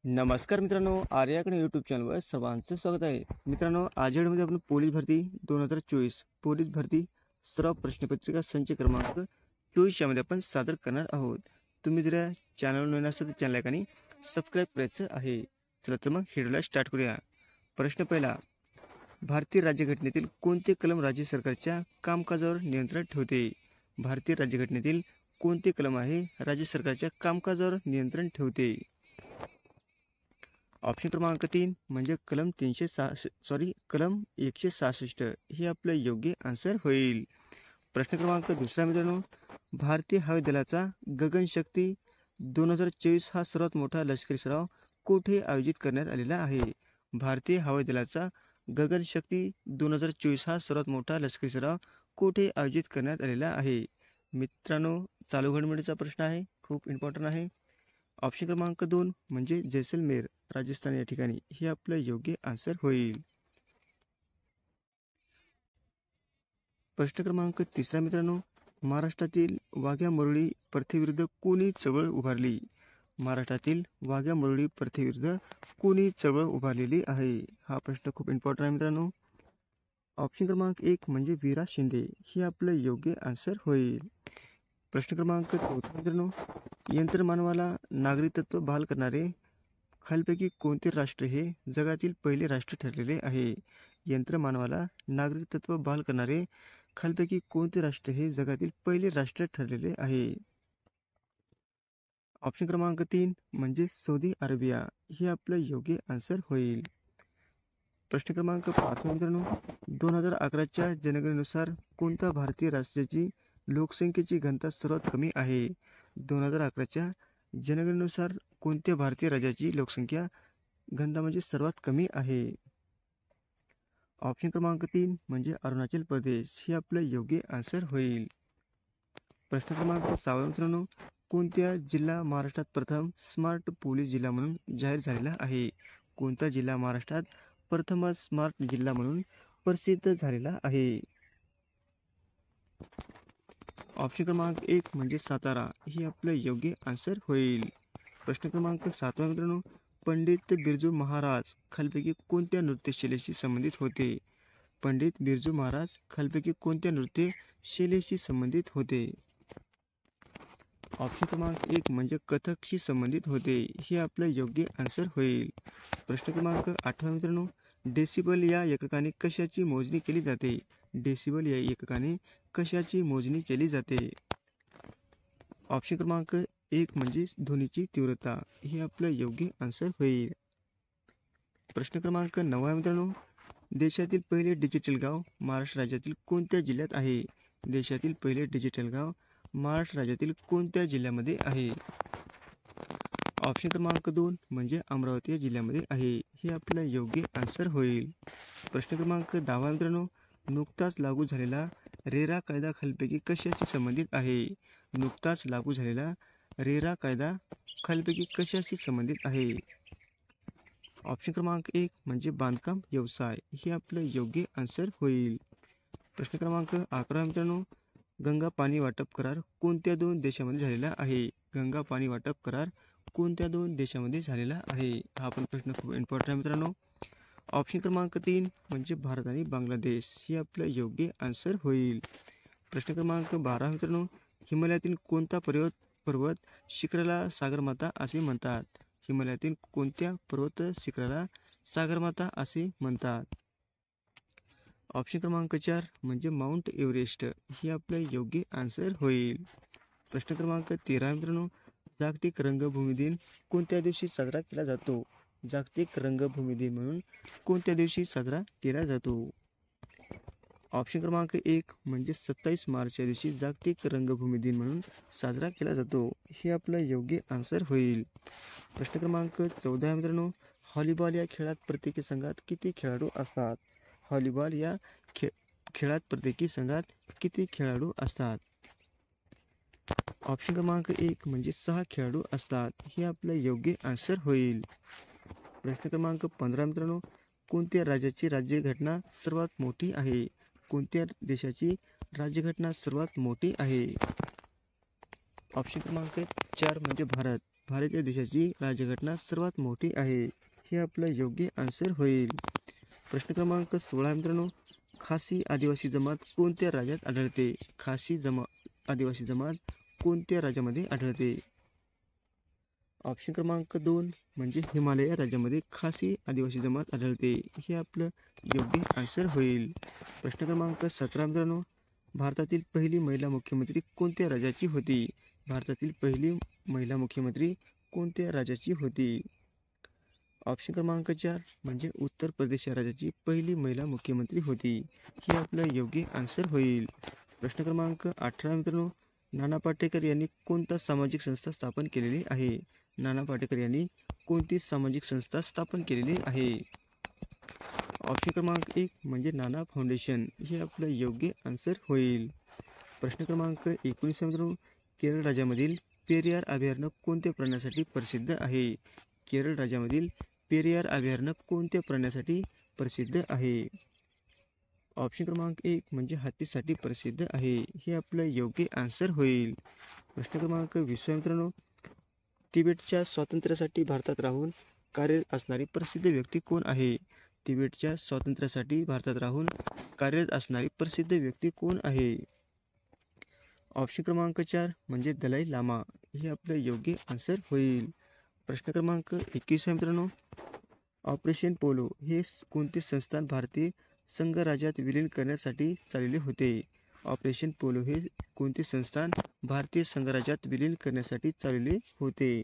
नमस्कार मित्रांनो, आर्याकडे यूट्यूब चॅनलवर सर्वांचं स्वागत आहे. मित्रांनो, आजच्या व्हिडिओमध्ये आपण पोलीस भरती 2024 पोलीस भरती सराव प्रश्नपत्रिका संच क्रमांक 24 यामध्ये आपण सादर करणार आहोत. तुम्ही जर चॅनलवर नवीन असाल तर चॅनल आणि सबस्क्राईब करायचं आहे. चला तर मग व्हिडिओला स्टार्ट करूया. प्रश्न पहिला, भारतीय राज्यघटनेतील कोणते कलम राज्य सरकारच्या कामकाजावर नियंत्रण ठेवते? भारतीय राज्यघटनेतील कोणते कलम आहे राज्य सरकारच्या कामकाजावर नियंत्रण ठेवते? ऑप्शन क्रमांक 3 म्हणजे कलम 166 हे आपलं योग्य आन्सर होईल. प्रश्न क्रमांक दुसरा मित्रांनो, भारतीय हवाई दलाचा गगनशक्ती 2024 हा सर्वात मोठा लष्करी सराव कुठे आयोजित करण्यात आलेला आहे? भारतीय हवाई दलाचा गगनशक्ती 2024 हा सर्वात मोठा लष्करी सराव कुठे आयोजित करण्यात आलेला आहे? मित्रांनो, चालू घडामोडीचा प्रश्न आहे, खूप इम्पॉर्टंट आहे. ऑप्शन क्रमांक 2 म्हणजे जैसलमेर राजस्थान या ठिकाणी हे आपलं योग्य आन्सर होईल. प्रश्न क्रमांक 3 मित्रांनो, महाराष्ट्रातील वाघ्या मुरळी प्रथेविरुद्ध कोणी चळवळ उभारली? महाराष्ट्रातील वाघ्या मुरळी प्रथेविरुद्ध कोणी चळवळ उभारलेली आहे? हा प्रश्न खूप इम्पॉर्टंट आहे मित्रांनो. ऑप्शन क्रमांक 1 म्हणजे वीरा शिंदे हे आपलं योग्य आन्सर होईल. प्रश्न क्रमांक 4 मित्रांनो, यंत्रमानवाला नागरिकत्व बहाल करणारे खालीलपैकी कोणते राष्ट्र हे जगातील पहिले राष्ट्र ठरलेले आहे? यंत्रमानवाला नागरिकत्व बहाल करणारे खालीलपैकी कोणते राष्ट्र हे जगातील पहिले राष्ट्र ठरलेले आहे? ऑप्शन क्रमांक 3 म्हणजे सौदी अरेबिया हे आपलं योग्य आन्सर होईल. प्रश्न क्रमांक 5 मित्रांनो, 2011च्या जनगणनेनुसार कोणत्या भारतीय राज्याची लोकसंख्येची घनता सर्वात कमी आहे? 2011च्या जनगणनेनुसार कोणत्या भारतीय राज्याची लोकसंख्या घनता म्हणजे सर्वात कमी आहे? ऑप्शन क्रमांक 3 म्हणजे अरुणाचल प्रदेश हे आपलं योग्य आन्सर होईल. प्रश्न क्रमांक 6 मित्रांनो, कोणत्या जिल्हा महाराष्ट्रात प्रथम स्मार्ट पोलीस जिल्हा म्हणून जाहीर झालेला आहे? कोणता जिल्हा महाराष्ट्रात प्रथमच स्मार्ट जिल्हा म्हणून प्रसिद्ध झालेला आहे? ऑप्शन क्रमांक 1 म्हणजे सातारा हे आपलं योग्य आन्सर होईल. प्रश्न क्रमांक 7 मित्रांनो, पंडित बिरजू महाराज खालीलपैकी कोणत्या नृत्यशैलीशी संबंधित होते? पंडित बिरजू महाराज खालीलपैकी कोणत्या नृत्यशैलीशी संबंधित होते? ऑप्शन क्रमांक 1 म्हणजे कथकशी संबंधित होते हे आपलं योग्य आन्सर होईल. प्रश्न क्रमांक 8 मित्रांनो, डेसिबल या एककाने कशाची मोजणी केली जाते? डेसिबल या एककाने कशाची मोजणी केली जाते? ऑप्शन क्रमांक 1 म्हणजे ध्वनीची तीव्रता हे आपलं योग्य आन्सर होईल. प्रश्न क्रमांक 9 मित्रांनो, देशातील पहिले डिजिटल गाव महाराष्ट्र राज्यातील कोणत्या जिल्ह्यात आहे? देशातील पहिले डिजिटल गाव महाराष्ट्र राज्यातील कोणत्या जिल्ह्यामध्ये आहे? ऑप्शन क्रमांक 2 म्हणजे अमरावती जिल्ह्यामध्ये आहे हे आपलं योग्य आन्सर होईल. प्रश्न क्रमांक 10 मित्रांनो, नुकताच लागू झालेला रेरा कायदा खालीलपैकी कशाशी संबंधित आहे? नुकताच लागू झालेला रेरा कायदा खालीलपैकी कशाशी संबंधित आहे? ऑप्शन क्रमांक 1 म्हणजे बांधकाम व्यवसाय हे आपलं योग्य आन्सर होईल. प्रश्न क्रमांक 11 मित्रांनो, गंगा पाणी वाटप करार कोणत्या 2 देशांमध्ये झालेला आहे? गंगा पाणी वाटप करार कोणत्या 2 देशांमध्ये झालेला आहे? हा पण प्रश्न खूप इम्पॉर्टंट आहे मित्रांनो. ऑप्शन क्रमांक 3 म्हणजे भारत आणि बांगलादेश हे आपलं योग्य आन्सर होईल. प्रश्न क्रमांक 12 मित्रांनो, हिमालयातील कोणता पर्वत शिखराला सागरमाता असे म्हणतात? हिमालयातील कोणत्या पर्वत शिखराला सागरमाता असे म्हणतात? ऑप्शन क्रमांक 4 म्हणजे माउंट एव्हरेस्ट हे आपलं योग्य आन्सर होईल. प्रश्न क्रमांक 13 मित्रांनो, जागतिक रंगभूमी दिन कोणत्या दिवशी साजरा केला जातो? जागतिक रंगभूमी दिन म्हणून कोणत्या दिवशी साजरा केला जातो? ऑप्शन क्रमांक 1 म्हणजे 27 मार्च या दिवशी जागतिक रंगभूमी दिन म्हणून साजरा केला जातो हे आपलं योग्य आन्सर होईल. प्रश्न क्रमांक 14 मित्रांनो, व्हॉलीबॉल या खेळात प्रत्येकी संघात किती खेळाडू असतात? व्हॉलीबॉल या खेळात प्रत्येकी संघात किती खेळाडू असतात? ऑप्शन क्रमांक 1 म्हणजे 6 खेळाडू असतात हे आपलं योग्य आन्सर होईल. प्रश्न क्रमांक 15 मित्रांनो, कोणत्या राज्याची राज्यघटना सर्वात मोठी आहे? कोणत्या देशाची राज्यघटना सर्वात मोठी आहे? ऑप्शन क्रमांक 4 म्हणजे भारत. भारत या देशाची राज्यघटना सर्वात मोठी आहे. हे आपलं योग्य आन्सर होईल. प्रश्न क्रमांक 16 मित्रांनो, खासी आदिवासी जमात कोणत्या राज्यात आढळते? खासी आदिवासी जमात कोणत्या राज्यामध्ये आढळते? ऑप्शन क्रमांक 2 म्हणजे हिमालय राज्यामध्ये खासी आदिवासी जमात आढळते. हे आपलं योग्य आन्सर होईल. प्रश्न क्रमांक 17 मित्रांनो, भारतातील पहिली महिला मुख्यमंत्री कोणत्या राज्याची होती? भारतातील पहिली महिला मुख्यमंत्री कोणत्या राज्याची होती? ऑप्शन क्रमांक 4 म्हणजे उत्तर प्रदेश या राज्याची पहिली महिला मुख्यमंत्री होती. हे आपलं योग्य आन्सर होईल. प्रश्न क्रमांक 18 मित्रांनो, नाना पाटेकर यांनी कोणता सामाजिक संस्था स्थापन केलेली आहे? नाना पाटेकर यांनी कोणती सामाजिक संस्था स्थापन केलेली आहे? ऑप्शन क्रमांक 1 म्हणजे नाना फाउंडेशन. हे आपलं योग्य आन्सर होईल. प्रश्न क्रमांक 19 मित्रांनो, केरळ राज्यामधील पेरियार अभयारण्य कोणत्या प्राण्यासाठी प्रसिद्ध आहे? केरळ राज्यामधील पेरियार अभयारण्य कोणत्या प्राण्यासाठी प्रसिद्ध आहे? ऑप्शन क्रमांक 1 म्हणजे हत्तीसाठी प्रसिद्ध आहे. हे आपलं योग्य आन्सर होईल. प्रश्न क्रमांक 20 मित्रांनो, तिबेटच्या स्वातंत्र्यासाठी भारतात राहून कार्यरत असणारी प्रसिद्ध व्यक्ती कोण आहे? तिबेटच्या स्वातंत्र्यासाठी भारतात राहून कार्यरत असणारी प्रसिद्ध व्यक्ती कोण आहे? ऑप्शन क्रमांक 4 म्हणजे दलाई लामा. हे आपलं योग्य आन्सर होईल. प्रश्न क्रमांक 21 मित्रांनो, ऑपरेशन पोलो हे कोणते संस्थान भारतीय संघराज्यात विलीन करण्यासाठी चालले होते? ऑपरेशन पोलो हे कोणते संस्थान भारतीय संघराज्यात विलीन करण्यासाठी चालले होते?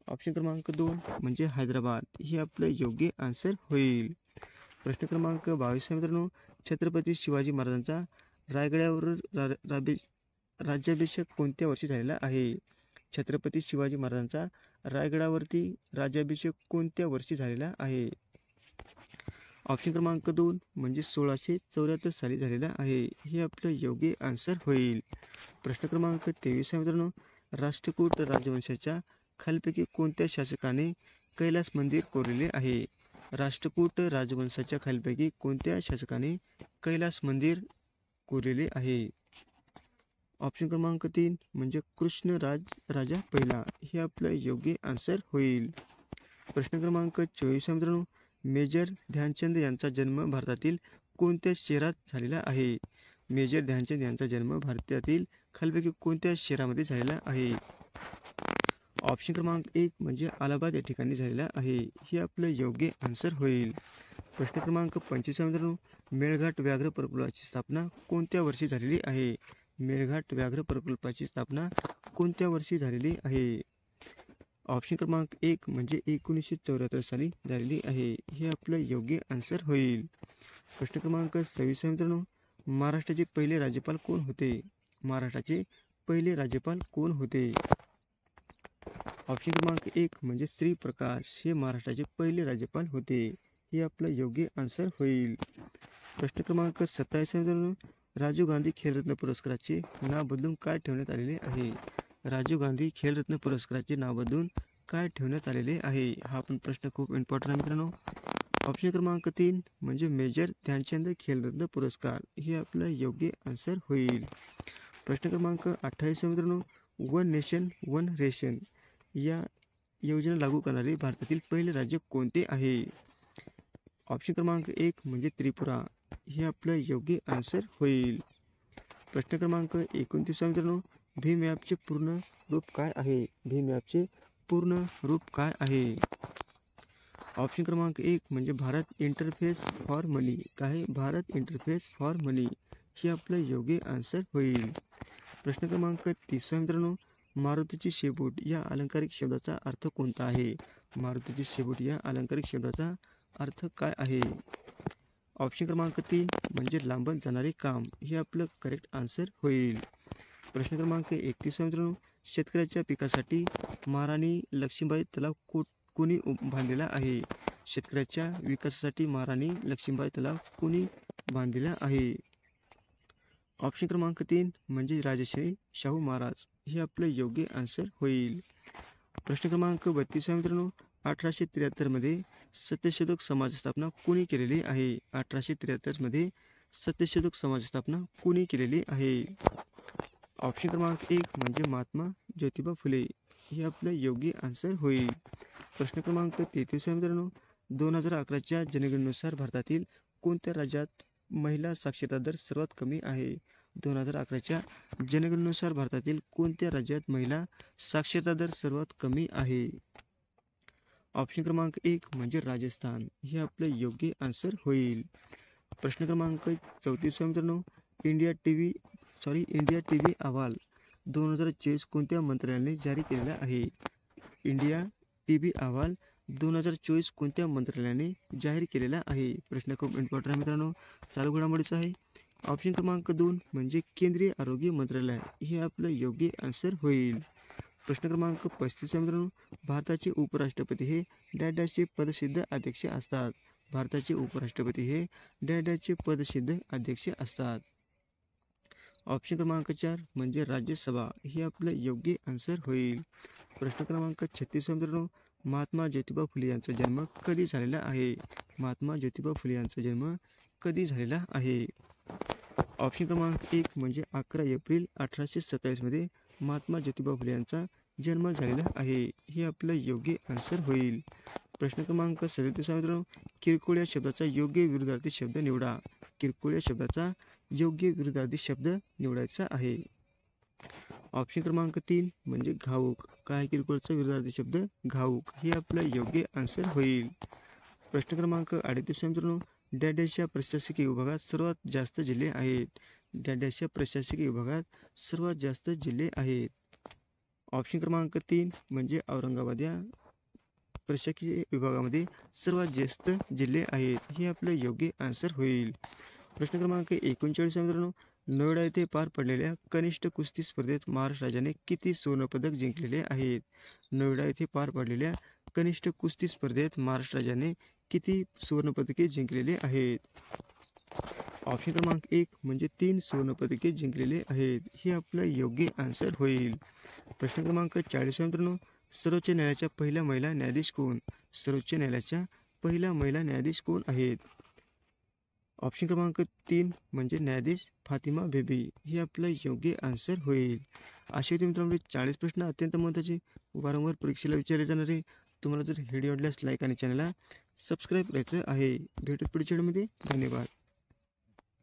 ऑप्शन क्रमांक 2 म्हणजे हैदराबाद. हे आपलं योग्य आन्सर होईल. प्रश्न क्रमांक 22 मित्रांनो, छत्रपती शिवाजी महाराजांचा रायगडावर राज्याभिषेक कोणत्या वर्षी झालेला आहे? छत्रपती शिवाजी महाराजांचा रायगडावरती राज्याभिषेक कोणत्या वर्षी झालेला आहे? ऑप्शन क्रमांक 2 म्हणजे 1674 साली झालेला आहे. हे आपलं योग्य आन्सर होईल. प्रश्न क्रमांक 23 मित्रांनो, राष्ट्रकूट राजवंशाच्या खालीलपैकी कोणत्या शासकाने कैलास मंदिर कोरलेले आहे? राष्ट्रकूट राजवंशाच्या खालीलपैकी कोणत्या शासकाने कैलास मंदिर कोरलेले आहे? ऑप्शन क्रमांक 3 म्हणजे कृष्णराज राजा पहिला. हे आपलं योग्य आन्सर होईल. प्रश्न क्रमांक 24 मित्रांनो, मेजर ध्यानचंद यांचा जन्म भारतातील कोणत्या शहरात झालेला आहे? मेजर ध्यानचंद यांचा जन्म भारतातील खालीलपैकी कोणत्या शहरामध्ये झालेला आहे? ऑप्शन क्रमांक 1 म्हणजे अलाहाबाद या ठिकाणी झालेला आहे. हे आपलं योग्य आन्सर होईल. प्रश्न क्रमांक 25 मित्रांनो, मेळघाट व्याघ्र प्रकल्पाची स्थापना कोणत्या वर्षी झालेली आहे? मेळघाट व्याघ्र प्रकल्पाची स्थापना कोणत्या वर्षी झालेली आहे? ऑप्शन क्रमांक 1 म्हणजे 1974 साली झालेली आहे. हे आपलं योग्य आन्सर होईल. प्रश्न क्रमांक 26 मित्रांनो, महाराष्ट्राचे पहिले राज्यपाल कोण होते? महाराष्ट्राचे पहिले राज्यपाल कोण होते? ऑप्शन क्रमांक 1 म्हणजे श्री प्रकाश. हे महाराष्ट्राचे पहिले राज्यपाल होते. हे आपलं योग्य आन्सर होईल. प्रश्न क्रमांक 27 मित्रांनो, राजीव गांधी खेलरत्न पुरस्काराचे नाव बदलून काय ठेवण्यात आलेले आहे? राजीव गांधी खेलरत्न पुरस्काराचे नाव बदलून काय ठेवण्यात आलेले आहे? हा पण प्रश्न खूप इम्पॉर्टंट आहे मित्रांनो. ऑप्शन क्रमांक 3 म्हणजे मेजर ध्यानचंद खेलरत्न पुरस्कार. हे आपलं योग्य आन्सर होईल. प्रश्न क्रमांक 28 मित्रांनो, वन नेशन वन रेशन या योजना लागू करणारे भारतातील पहिले राज्य कोणते आहे? ऑप्शन क्रमांक 1 म्हणजे त्रिपुरा. हे आपलं योग्य आन्सर होईल. प्रश्न क्रमांक 29 मित्रांनो, भीम ॲपचे पूर्ण रूप काय आहे? भीम ॲपचे पूर्ण रूप काय आहे? ऑप्शन क्रमांक 1 म्हणजे भारत इंटरफेस फॉर मनी. काय? भारत इंटरफेस फॉर मनी. हे आपलं योग्य आन्सर होईल. प्रश्न क्रमांक 30 मित्रांनो, मारुतीची शेपूट या अलंकारिक शब्दाचा अर्थ कोणता आहे? मारुतीची शेपूट या अलंकारिक शब्दाचा अर्थ काय आहे? ऑप्शन क्रमांक 3 म्हणजे लांबत जाणारे काम. हे आपलं करेक्ट आन्सर होईल. प्रश्न क्रमांक 31 मित्रांनो, शेतकऱ्याच्या पिकासाठी महाराणी लक्ष्मीबाई तलाव कोणी बांधलेला आहे? शेतकऱ्याच्या विकासासाठी महाराणी लक्ष्मीबाई तलाव कोणी बांधलेला आहे? ऑप्शन क्रमांक 3 म्हणजे राजश्री शाहू महाराज. हे आपलं योग्य आन्सर होईल. प्रश्न क्रमांक 32 मित्रांनो, 1873 मध्ये सत्यशोधक समाज स्थापना कोणी केलेली आहे? 1873 मध्ये सत्यशोधक समाज स्थापना कोणी केलेली आहे? ऑप्शन क्रमांक 1 म्हणजे महात्मा ज्योतिबा फुले. हे आपलं योग्य आन्सर होईल. प्रश्न क्रमांक 33 मित्रांनो, 2011च्या जनगणनेनुसार भारतातील कोणत्या राज्यात महिला साक्षरता दर सर्वात कमी आहे? 2011च्या जनगणनेनुसार भारतातील कोणत्या राज्यात महिला साक्षरता दर सर्वात कमी आहे? ऑप्शन क्रमांक 1 म्हणजे राजस्थान, हे आपलं योग्य आन्सर होईल. प्रश्न क्रमांक 34 मित्रांनो, इंडिया टीव्ही अहवाल 2024 कोणत्या मंत्रालयाने जारी केलेला आहे? इंडिया टीव्ही अहवाल 2024 कोणत्या मंत्रालयाने जाहीर केलेला आहे? प्रश्न खूप इम्पॉर्टंट आहे मित्रांनो, चालू घडामोडीचा आहे. ऑप्शन क्रमांक 2 म्हणजे केंद्रीय आरोग्य मंत्रालय, हे आपलं योग्य आन्सर होईल. प्रश्न क्रमांक 35 मित्रांनो, भारताचे उपराष्ट्रपती हे डॅशचे पदसिद्ध अध्यक्ष असतात. भारताचे उपराष्ट्रपती हे डॅशचे पदसिद्ध अध्यक्ष असतात. ऑप्शन क्रमांक 4 म्हणजे राज्यसभा, हे आपलं योग्य आन्सर होईल. प्रश्न क्रमांक 36 मित्रांनो, महात्मा ज्योतिबा फुले यांचा जन्म कधी झालेला आहे? महात्मा ज्योतिबा फुले यांचा जन्म कधी झालेला आहे? ऑप्शन क्रमांक 1 म्हणजे 11 एप्रिल 1827 मध्ये महात्मा ज्योतिबा फुले यांचा जन्म झालेला आहे. हे आपलं योग्य आन्सर होईल. प्रश्न क्रमांक 37 मित्रांनो, किरकोळ या शब्दाचा योग्य विरुद्धार्थी शब्द निवडा. किरकोळ या शब्दाचा योग्य विरुद्धार्थी शब्द निवडायचा आहे. ऑप्शन क्रमांक 3 म्हणजे घाऊक. काय किरकोळचा विरुद्धार्थी शब्द? घाऊक. हे आपलं योग्य आन्सर होईल. प्रश्न क्रमांक 38 मित्रांनो, डॅशच्या प्रशासकीय विभागात सर्वात जास्त जिल्हे आहेत. डॅशच्या प्रशासकीय विभागात सर्वात जास्त जिल्हे आहेत. ऑप्शन क्रमांक 3 म्हणजे औरंगाबाद या प्रशासकीय विभागामध्ये सर्वात जास्त जिल्हे आहेत. हे आपलं योग्य आन्सर होईल. प्रश्न क्रमांक 39 मित्रांनो, नोएडा येथे पार पडलेल्या कनिष्ठ कुस्ती स्पर्धेत महाराष्ट्र राज्याने किती सुवर्णपदक जिंकलेले आहेत? नोएडा येथे पार पडलेल्या कनिष्ठ कुस्ती स्पर्धेत महाराष्ट्र राज्याने किती सुवर्णपदके जिंकलेले आहेत? ऑप्शन क्रमांक 1 म्हणजे 3 सुवर्णपदके जिंकलेले आहेत. हे आपलं योग्य आन्सर होईल. प्रश्न क्रमांक 40 मित्रांनो, सर्वोच्च न्यायालयाच्या पहिल्या महिला न्यायाधीश कोण? सर्वोच्च न्यायालयाच्या पहिल्या महिला न्यायाधीश कोण आहेत? ऑप्शन क्रमांक 3 म्हणजे न्यायाधीश फातिमा बेबी. हे आपलं योग्य आन्सर होईल. असे होते मित्रांनो 40 प्रश्न अत्यंत महत्त्वाचे, वारंवार परीक्षेला विचारले जाणारे. तुम्हाला जर व्हिडिओ आवडल्यास लाईक आणि चॅनलला सबस्क्राईब करायचं आहे. भेटू पुढच्या व्हिडिओमध्ये. धन्यवाद.